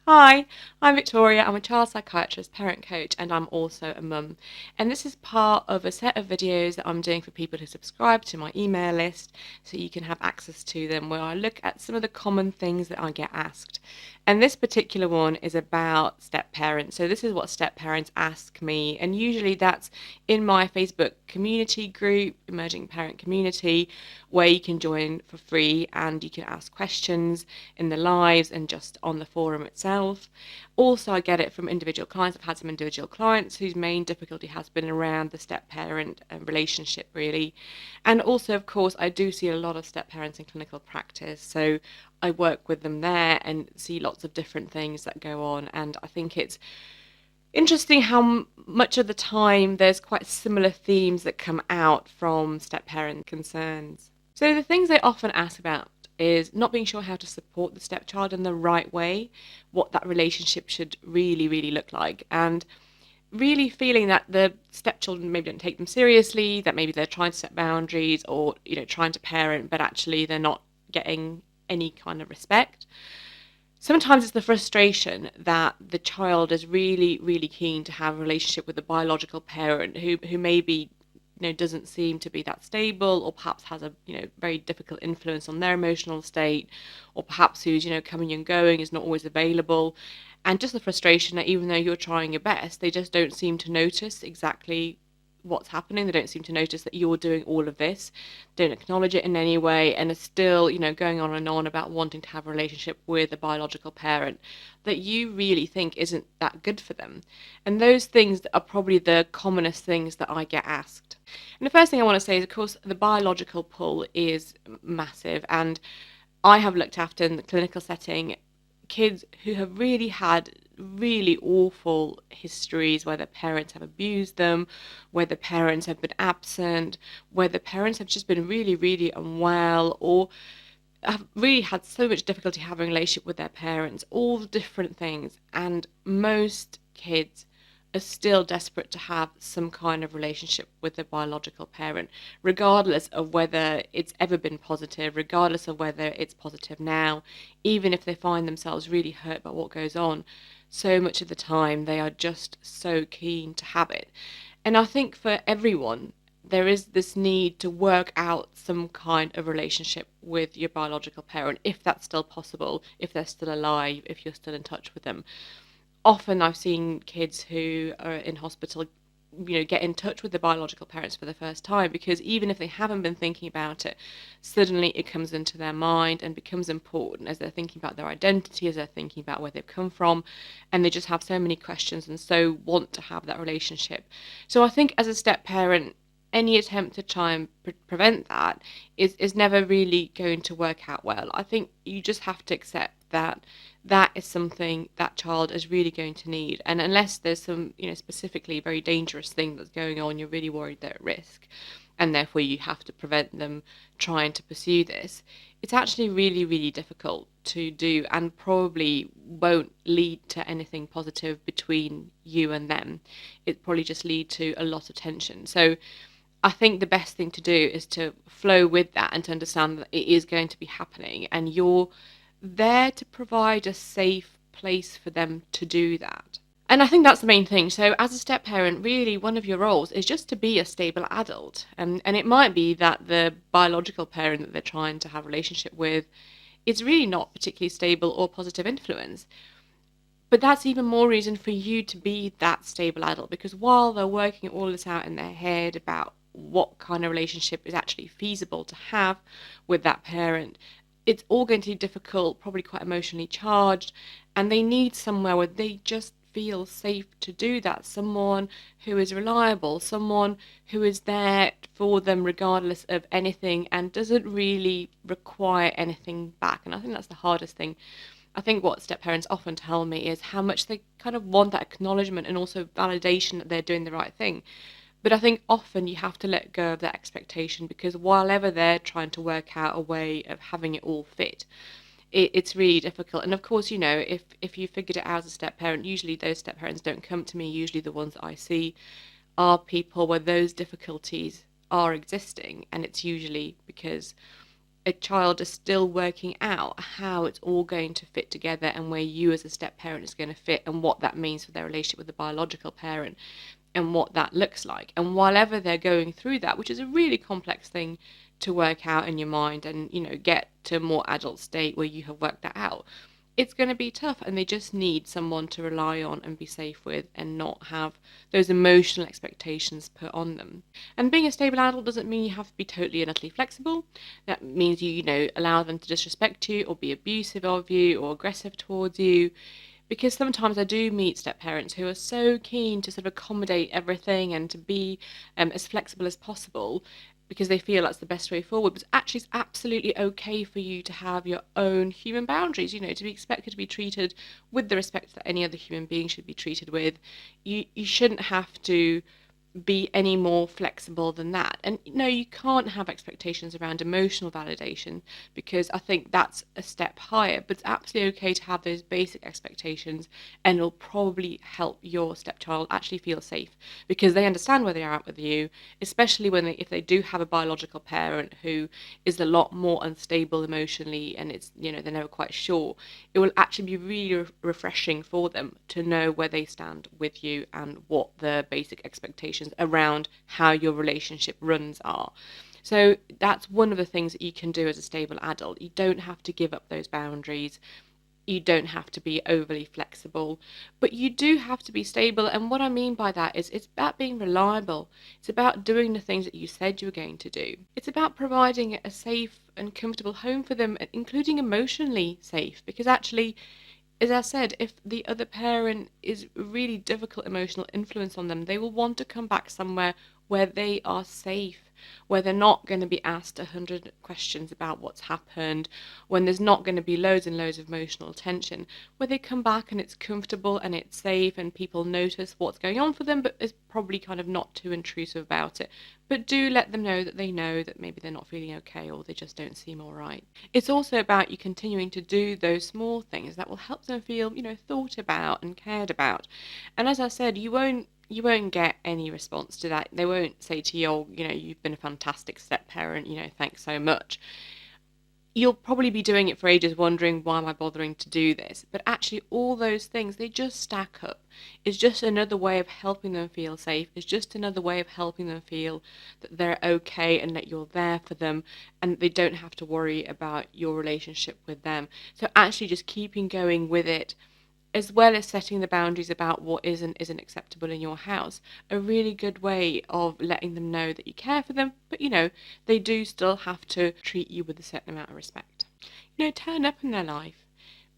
Hi, I'm Victoria. I'm a child psychiatrist, parent coach, and I'm also a mum. And this is part of a set of videos that I'm doing for people who subscribe to my email list so you can have access to them, where I look at some of the common things that I get asked. And this particular one is about step parents. So, this is what step parents ask me, and usually that's in my Facebook community group, Emerging Parent Community, where you can join for free and you can ask questions in the lives and just on the forum itself. Also, I get it from individual clients. I've had some individual clients whose main difficulty has been around the step parent relationship, really. And also, of course, I do see a lot of step parents in clinical practice. So I work with them there and see lots of different things that go on. And I think it's interesting how much of the time there's quite similar themes that come out from step parent concerns. So the things they often ask about is not being sure how to support the stepchild in the right way, what that relationship should really look like, and really feeling that the stepchildren maybe don't take them seriously, that maybe they're trying to set boundaries or, trying to parent, but actually they're not getting any kind of respect. Sometimes it's the frustration that the child is really keen to have a relationship with a biological parent who maybe doesn't seem to be that stable, or perhaps has a very difficult influence on their emotional state, or perhaps who's coming and going, is not always available, and just the frustration that even though you're trying your best, they just don't seem to notice exactly what's happening. They don't seem to notice that you're doing all of this, don't acknowledge it in any way, and are still, going on and on about wanting to have a relationship with a biological parent that you really think isn't that good for them. And those things are probably the commonest things that I get asked. And the first thing I want to say is, of course, the biological pull is massive. And I have looked after in the clinical setting kids who have really had really awful histories where their parents have abused them, where the parents have been absent, where the parents have just been really unwell, or have really had so much difficulty having a relationship with their parents, all different things. And most kids are still desperate to have some kind of relationship with their biological parent, regardless of whether it's ever been positive, regardless of whether it's positive now, even if they find themselves really hurt by what goes on. So much of the time, they are just so keen to have it. And I think for everyone, there is this need to work out some kind of relationship with your biological parent, if that's still possible, if they're still alive, if you're still in touch with them. Often I've seen kids who are in hospital, get in touch with their biological parents for the first time, because even if they haven't been thinking about it, suddenly it comes into their mind and becomes important as they're thinking about their identity, as they're thinking about where they've come from, and they just have so many questions and so want to have that relationship. So I think as a step parent, any attempt to try and prevent that is never really going to work out well. I think you just have to accept that that is something that child is really going to need. And unless there's some, specifically very dangerous thing that's going on, you're really worried they're at risk, and therefore you have to prevent them trying to pursue this. It's actually really difficult to do, and probably won't lead to anything positive between you and them. It probably just lead to a lot of tension. So I think the best thing to do is to flow with that and to understand that it is going to be happening, and you're there to provide a safe place for them to do that. And I think that's the main thing. So, as a step parent, really one of your roles is just to be a stable adult. And it might be that the biological parent that they're trying to have a relationship with is really not particularly stable or positive influence. But that's even more reason for you to be that stable adult, because while they're working all this out in their head about what kind of relationship is actually feasible to have with that parent, it's all going to be difficult, probably quite emotionally charged, and they need somewhere where they just feel safe to do that. Someone who is reliable, someone who is there for them regardless of anything and doesn't really require anything back. And I think that's the hardest thing. I think what step parents often tell me is how much they kind of want that acknowledgement and also validation that they're doing the right thing. But I think often you have to let go of that expectation, because while ever they're trying to work out a way of having it all fit, it's really difficult. And of course, if you figured it out as a step parent, usually those step parents don't come to me. Usually the ones that I see are people where those difficulties are existing, and it's usually because a child is still working out how it's all going to fit together and where you as a step parent is going to fit and what that means for their relationship with the biological parent and what that looks like. And whilever they're going through that, which is a really complex thing to work out in your mind and, get to a more adult state where you have worked that out, it's going to be tough, and they just need someone to rely on and be safe with and not have those emotional expectations put on them. And being a stable adult doesn't mean you have to be totally and utterly flexible. That means allow them to disrespect you or be abusive of you or aggressive towards you. Because sometimes I do meet step parents who are so keen to sort of accommodate everything and to be as flexible as possible because they feel that's the best way forward. But actually, it's absolutely okay for you to have your own human boundaries, to be expected to be treated with the respect that any other human being should be treated with. You shouldn't have to be any more flexible than that. And no, you can't have expectations around emotional validation because I think that's a step higher, but it's absolutely okay to have those basic expectations, and it'll probably help your stepchild actually feel safe because they understand where they are at with you, especially if they do have a biological parent who is a lot more unstable emotionally and it's they're never quite sure. It will actually be really refreshing for them to know where they stand with you and what the basic expectations around how your relationship runs are. So that's one of the things that you can do as a stable adult. You don't have to give up those boundaries. You don't have to be overly flexible, but you do have to be stable. And what I mean by that is it's about being reliable. It's about doing the things that you said you were going to do. It's about providing a safe and comfortable home for them, including emotionally safe, because actually, as I said, if the other parent is really difficult emotional influence on them, they will want to come back somewhere where they are safe, where they're not going to be asked 100 questions about what's happened, when there's not going to be loads and loads of emotional tension, where they come back and it's comfortable and it's safe and people notice what's going on for them, but is probably kind of not too intrusive about it. But do let them know that they know that maybe they're not feeling okay or they just don't seem all right. It's also about you continuing to do those small things that will help them feel, thought about and cared about. And as I said, you won't get any response to that. They won't say to you, oh, you've been a fantastic step parent, thanks so much. You'll probably be doing it for ages wondering, why am I bothering to do this? But actually all those things, they just stack up. It's just another way of helping them feel safe. It's just another way of helping them feel that they're okay and that you're there for them and they don't have to worry about your relationship with them. So actually just keeping going with it, as well as setting the boundaries about what is and isn't acceptable in your house, a really good way of letting them know that you care for them, but they do still have to treat you with a certain amount of respect. Turn up in their life.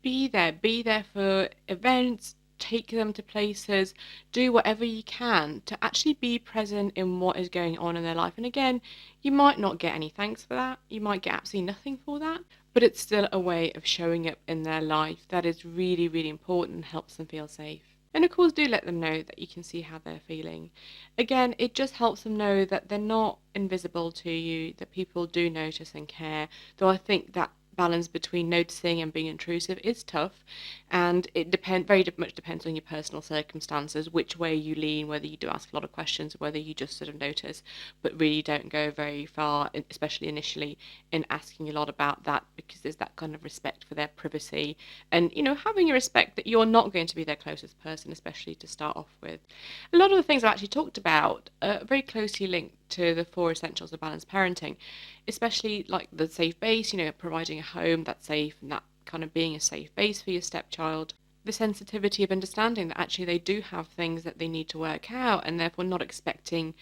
Be there for events, take them to places, do whatever you can to actually be present in what is going on in their life. And again, you might not get any thanks for that, you might get absolutely nothing for that, but it's still a way of showing up in their life that is really, really important and helps them feel safe. And of course, do let them know that you can see how they're feeling. Again, it just helps them know that they're not invisible to you, that people do notice and care, though I think that balance between noticing and being intrusive is tough, and it very much depends on your personal circumstances, which way you lean, whether you do ask a lot of questions, whether you just sort of notice but really don't go very far, especially initially, in asking a lot about that, because there's that kind of respect for their privacy and having a respect that you're not going to be their closest person, especially to start off with. A lot of the things I've actually talked about are very closely linked to the 4 essentials of balanced parenting, especially like the safe base, providing a home that's safe and that kind of being a safe base for your stepchild. The sensitivity of understanding that actually they do have things that they need to work out and therefore not expecting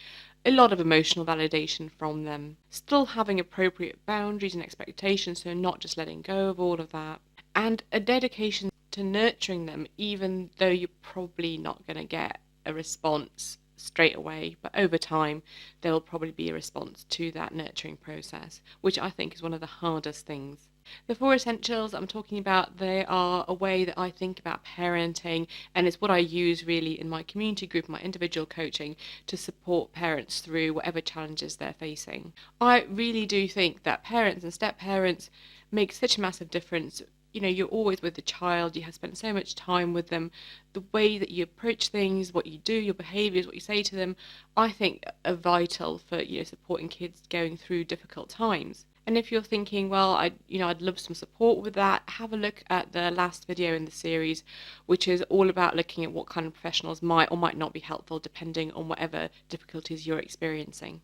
a lot of emotional validation from them. Still having appropriate boundaries and expectations, so not just letting go of all of that. And a dedication to nurturing them, even though you're probably not going to get a response straight away, but over time there will probably be a response to that nurturing process, which I think is one of the hardest things. The 4 essentials I'm talking about, they are a way that I think about parenting, and it's what I use really in my community group, my individual coaching, to support parents through whatever challenges they're facing. I really do think that parents and step parents make such a massive difference. You're always with the child, you have spent so much time with them. The way that you approach things, what you do, your behaviours, what you say to them, I think are vital for, supporting kids going through difficult times. And if you're thinking, well, I'd love some support with that, have a look at the last video in the series, which is all about looking at what kind of professionals might or might not be helpful depending on whatever difficulties you're experiencing.